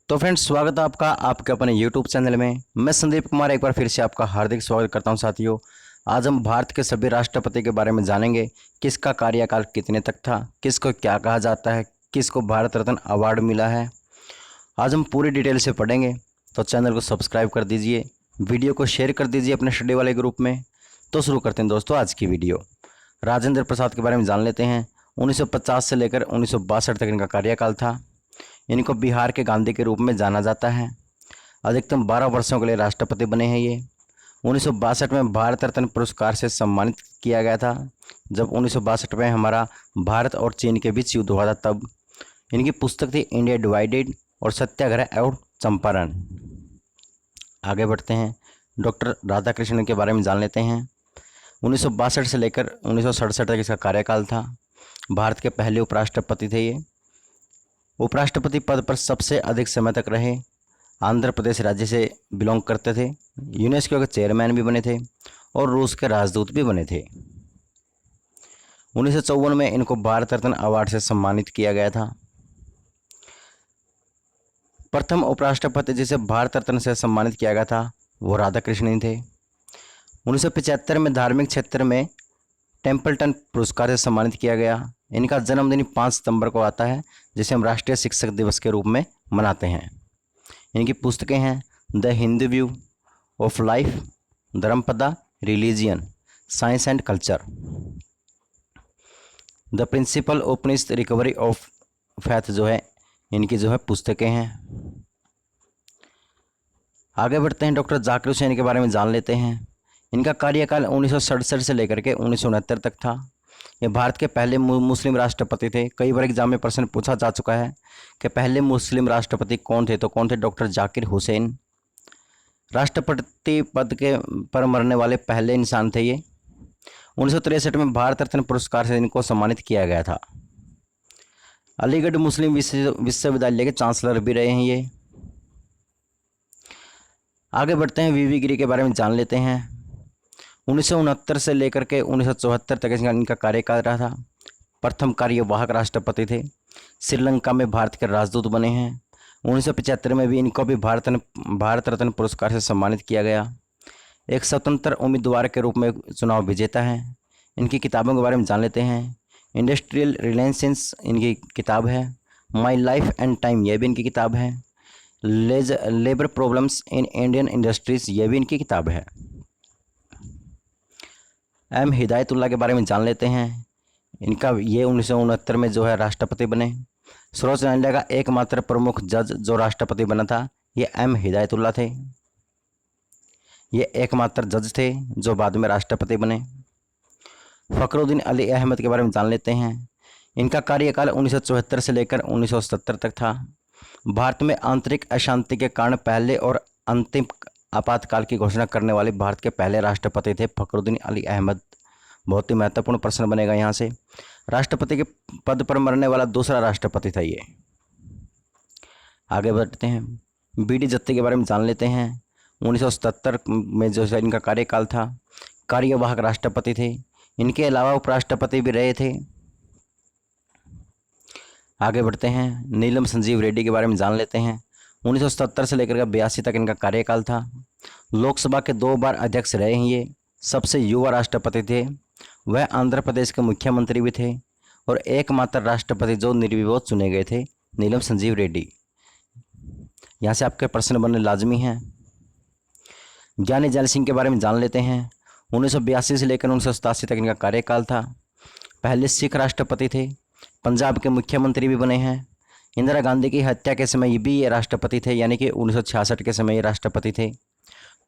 तो फ्रेंड्स, स्वागत है आपका आपके अपने यूट्यूब चैनल में। मैं संदीप कुमार एक बार फिर से आपका हार्दिक स्वागत करता हूं। साथियों, आज हम भारत के सभी राष्ट्रपति के बारे में जानेंगे। किसका कार्यकाल कितने तक था, किसको क्या कहा जाता है, किसको भारत रत्न अवार्ड मिला है, आज हम पूरी डिटेल से पढ़ेंगे। तो चैनल को सब्सक्राइब कर दीजिए, वीडियो को शेयर कर दीजिए अपने स्टडी वाले ग्रुप में। तो शुरू करते हैं दोस्तों आज की वीडियो। राजेंद्र प्रसाद के बारे में जान लेते हैं। 1950 से लेकर 1962 तक इनका कार्यकाल था। इनको बिहार के गांधी के रूप में जाना जाता है। अधिकतम 12 वर्षों के लिए राष्ट्रपति बने हैं ये। 1962 में भारत रत्न पुरस्कार से सम्मानित किया गया था, जब 1962 में हमारा भारत और चीन के बीच युद्ध हुआ था तब। इनकी पुस्तक थी इंडिया डिवाइडेड और सत्याग्रह और चंपारण। आगे बढ़ते हैं, डॉक्टर राधाकृष्णन के बारे में जान लेते हैं। 1962 से लेकर 1967 तक इसका कार्यकाल था। भारत के पहले उपराष्ट्रपति थे ये। उपराष्ट्रपति पद पर सबसे अधिक समय तक रहे। आंध्र प्रदेश राज्य से बिलोंग करते थे। यूनेस्को के चेयरमैन भी बने थे और रूस के राजदूत भी बने थे। 1954 में इनको भारत रत्न अवार्ड से सम्मानित किया गया था। प्रथम उपराष्ट्रपति जिसे भारत रत्न से सम्मानित किया गया था वो राधाकृष्णन थे। 1975 में धार्मिक क्षेत्र में टेम्पल्टन पुरस्कार से सम्मानित किया गया। इनका जन्मदिन 5 सितंबर को आता है, जिसे हम राष्ट्रीय शिक्षक दिवस के रूप में मनाते हैं। इनकी पुस्तकें हैं the Hindu view of life, Dhammapada, religion, science and culture, the principal Upanishads recovery of faith जो है इनकी पुस्तकें हैं। आगे बढ़ते हैं, डॉक्टर जाकिर हुसैन के बारे में जान लेते हैं। इनका कार्यकाल 1967 से लेकर के 1969 तक था। ये भारत के पहले मुस्लिम राष्ट्रपति थे। कई बार एग्जाम में प्रश्न पूछा जा चुका है कि पहले मुस्लिम राष्ट्रपति कौन थे, तो कौन थे? डॉक्टर जाकिर हुसैन। राष्ट्रपति पद के पर मरने वाले पहले इंसान थे ये। 1963 में भारत रत्न पुरस्कार से इनको सम्मानित किया गया था। अलीगढ़ मुस्लिम विश्वविद्यालय के चांसलर भी रहे हैं ये। आगे बढ़ते हैं, वीवी गिरी के बारे में जान लेते हैं। 1969 से लेकर के 1974 तक इनका कार्यकाल रहा था। प्रथम कार्यवाहक राष्ट्रपति थे। श्रीलंका में भारत के राजदूत बने हैं। 1975 में भी इनको भी भारत रत्न पुरस्कार से सम्मानित किया गया। एक स्वतंत्र उम्मीदवार के रूप में चुनाव विजेता है। इनकी किताबों के बारे में जान लेते हैं। इंडस्ट्रियल रिलेशंस इनकी किताब है। माई लाइफ एंड टाइम ये भी इनकी किताब है। Labour problems in Indian industries ये भी इनकी किताब है। एम हिदायतुल्लाह के बारे में जान लेते हैं। इनका ये 1969 में राष्ट्रपति बने। सर्वोच्च न्यायालय का एकमात्र प्रमुख जज जो राष्ट्रपति बना था ये एम हिदायतुल्लाह थे। ये एकमात्र जज थे जो बाद में राष्ट्रपति बने। फखरुद्दीन अली अहमद के बारे में जान लेते हैं। इनका कार्यकाल 1974 से लेकर 1970 तक था। भारत में आंतरिक अशांति के कारण पहले और अंतिम आपातकाल की घोषणा करने वाले भारत के पहले राष्ट्रपति थे फखरुद्दीन अली अहमद। बहुत ही महत्वपूर्ण प्रश्न बनेगा यहाँ से। राष्ट्रपति के पद पर मरने वाला दूसरा राष्ट्रपति था ये। आगे बढ़ते हैं, बीडी जत्ती के बारे में जान लेते हैं। 1977 में इनका कार्यकाल था। कार्यवाहक राष्ट्रपति थे। इनके अलावा उपराष्ट्रपति भी रहे थे। आगे बढ़ते हैं, नीलम संजीव रेड्डी के बारे में जान लेते हैं। 1970 से लेकर 82 तक इनका कार्यकाल था। लोकसभा के 2 बार अध्यक्ष रहे हैं ये। सबसे युवा राष्ट्रपति थे। वह आंध्र प्रदेश के मुख्यमंत्री भी थे और एकमात्र राष्ट्रपति जो निर्विरोध चुने गए थे, नीलम संजीव रेड्डी। यहाँ से आपके प्रश्न बनने लाजमी हैं। ज्ञानी जैल सिंह के बारे में जान लेते हैं। 1982 से लेकर 1987 तक इनका कार्यकाल था। पहले सिख राष्ट्रपति थे। पंजाब के मुख्यमंत्री भी बने हैं। इंदिरा गांधी की हत्या के समय भी ये राष्ट्रपति थे, यानी कि 1966 के समय ये राष्ट्रपति थे।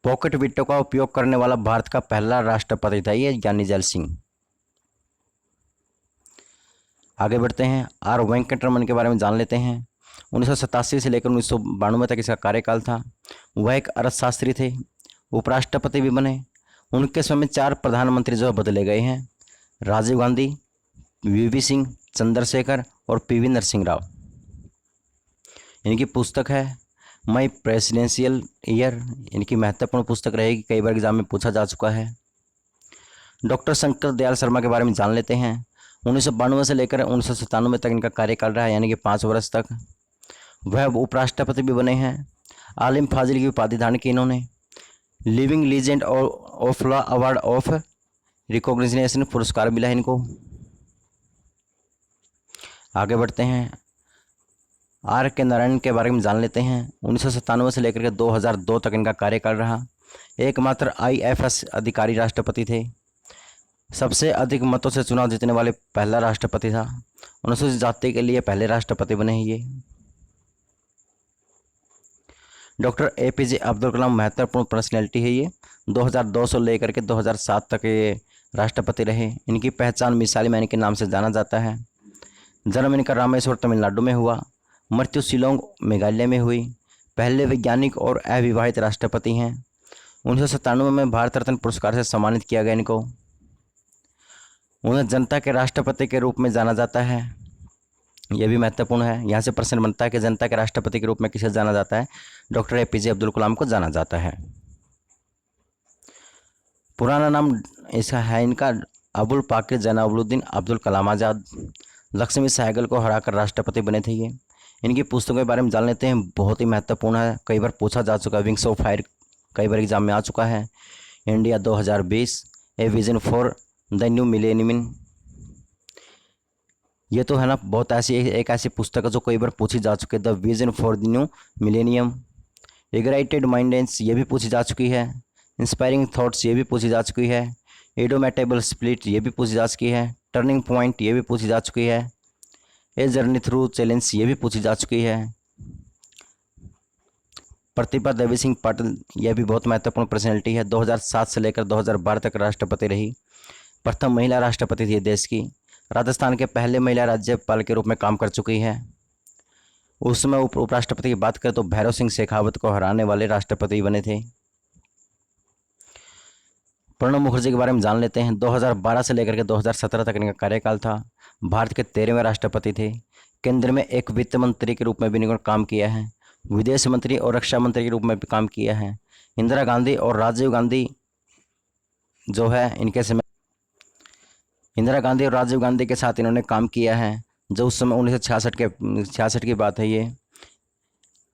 पॉकेट वीटो का उपयोग करने वाला भारत का पहला राष्ट्रपति था ये ज्ञानी जैल सिंह। आगे बढ़ते हैं, आर वेंकटरमन के बारे में जान लेते हैं। 1987 से लेकर 1992 तक इसका कार्यकाल था। वह एक अर्थशास्त्री थे। उपराष्ट्रपति भी बने। उनके समय में 4 प्रधानमंत्री बदले गए हैं, राजीव गांधी, वीपी सिंह, चंद्रशेखर और पीवी नरसिंह राव। इनकी पुस्तक है माई प्रेसिडेंशियल ईयर। इनकी महत्वपूर्ण पुस्तक रहेगी, कई बार एग्जाम में पूछा जा चुका है। डॉक्टर शंकर दयाल शर्मा के बारे में जान लेते हैं। 1992 से लेकर 1997 तक इनका कार्यकाल रहा, यानी कि 5 वर्ष तक। वह उपराष्ट्रपति भी बने हैं। आलिम फाजिल की उपाधि धारण की इन्होंने। Living legend of law award of recognition पुरस्कार मिला है इनको। आगे बढ़ते हैं, आर के नारायण के बारे में जान लेते हैं। 1997 से लेकर के 2002 तक इनका कार्यकाल रहा। एकमात्र IFS अधिकारी राष्ट्रपति थे। सबसे अधिक मतों से चुनाव जीतने वाले पहला राष्ट्रपति था। अनुसूचित जाति के लिए पहले राष्ट्रपति बने हैं ये। डॉक्टर APJ अब्दुल कलाम महत्वपूर्ण पर्सनैलिटी है ये। 2002 से लेकर के 2007 तक ये राष्ट्रपति रहे। इनकी पहचान मिसाइल मैन के नाम से जाना जाता है। जन्म इनका रामेश्वर तमिलनाडु में हुआ। मृत्यु शिलोंग मेघालय में हुई। पहले वैज्ञानिक और अविवाहित राष्ट्रपति हैं। 1997 में भारत रत्न पुरस्कार से सम्मानित किया गया इनको। उन्हें जनता के राष्ट्रपति के रूप में जाना जाता है, यह भी महत्वपूर्ण है। यहाँ से प्रश्न बनता है कि जनता के राष्ट्रपति के रूप में किसे जाना जाता है? डॉक्टर APJ अब्दुल कलाम को जाना जाता है। पुराना नाम इसका है इनका अबुल पाकिर जैनुलाब्दीन अब्दुल कलाम आज़ाद। लक्ष्मी सहगल को हराकर राष्ट्रपति बने थे ये। इनकी पुस्तकों के बारे में जान लेते हैं, बहुत ही महत्वपूर्ण है, कई बार पूछा जा चुका है। विंग्स ऑफ फायर कई बार एग्जाम में आ चुका है। India 2020, a vision for the new millennium, ये तो है ना बहुत एक ऐसी पुस्तक है जो कई बार पूछी जा चुकी है। The vision for the new millennium. Ignited minds ये भी पूछी जा चुकी है। इंस्पायरिंग थॉट्स ये भी पूछी जा चुकी है। एडोमेटेबल स्प्लिट ये भी पूछी जा चुकी है। टर्निंग पॉइंट ये भी पूछी जा चुकी है। ए जर्नी थ्रू चैलेंज ये भी पूछी जा चुकी है। प्रतिभा देवी सिंह पाटिल यह भी बहुत महत्वपूर्ण पर्सनैलिटी है। 2007 से लेकर 2012 तक राष्ट्रपति रही। प्रथम महिला राष्ट्रपति थी देश की। राजस्थान के पहले महिला राज्यपाल के रूप में काम कर चुकी है। उस समय उपराष्ट्रपति की बात करें तो भैरव सिंह शेखावत को हराने वाले राष्ट्रपति बने थे। प्रणब मुखर्जी के बारे में जान लेते हैं। 2012 से लेकर के 2017 तक इनका कार्यकाल था। भारत के 13वें राष्ट्रपति थे। केंद्र में एक वित्त मंत्री के रूप में भी इन्होंने काम किया है। विदेश मंत्री और रक्षा मंत्री के रूप में भी काम किया है। इंदिरा गांधी और राजीव गांधी जो है इनके समय इंदिरा गांधी और राजीव गांधी के साथ इन्होंने काम किया है, जो उस समय 1966 की बात है ये।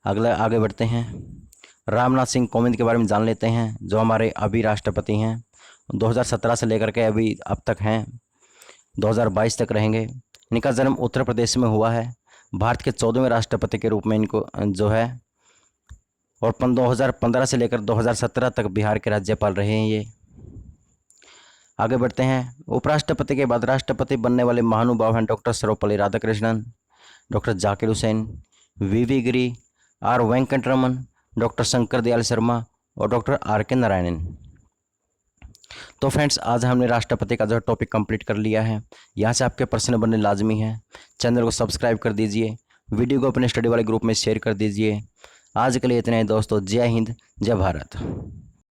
अगला आगे बढ़ते हैं, रामनाथ सिंह कोविंद के बारे में जान लेते हैं, जो हमारे अभी राष्ट्रपति हैं। 2017 से लेकर के अभी अब तक हैं, 2022 तक रहेंगे। इनका जन्म उत्तर प्रदेश में हुआ है। भारत के 14वें राष्ट्रपति के रूप में इनको जो है, और 2015 से लेकर 2017 तक बिहार के राज्यपाल रहे हैं ये। आगे बढ़ते हैं, उपराष्ट्रपति के बाद राष्ट्रपति बनने वाले महानुभाव हैं doctor Sarvepalli Radhakrishnan, doctor Zakir Hussain, VV गिरी, R वेंकटरमन, डॉक्टर शंकर दयाल शर्मा और डॉक्टर RK नारायणन। तो फ्रेंड्स, आज हमने राष्ट्रपति का जो टॉपिक कंप्लीट कर लिया है। यहाँ से आपके प्रश्न बनने लाजमी है। चैनल को सब्सक्राइब कर दीजिए, वीडियो को अपने स्टडी वाले ग्रुप में शेयर कर दीजिए। आज के लिए इतना ही दोस्तों। जय हिंद, जय भारत।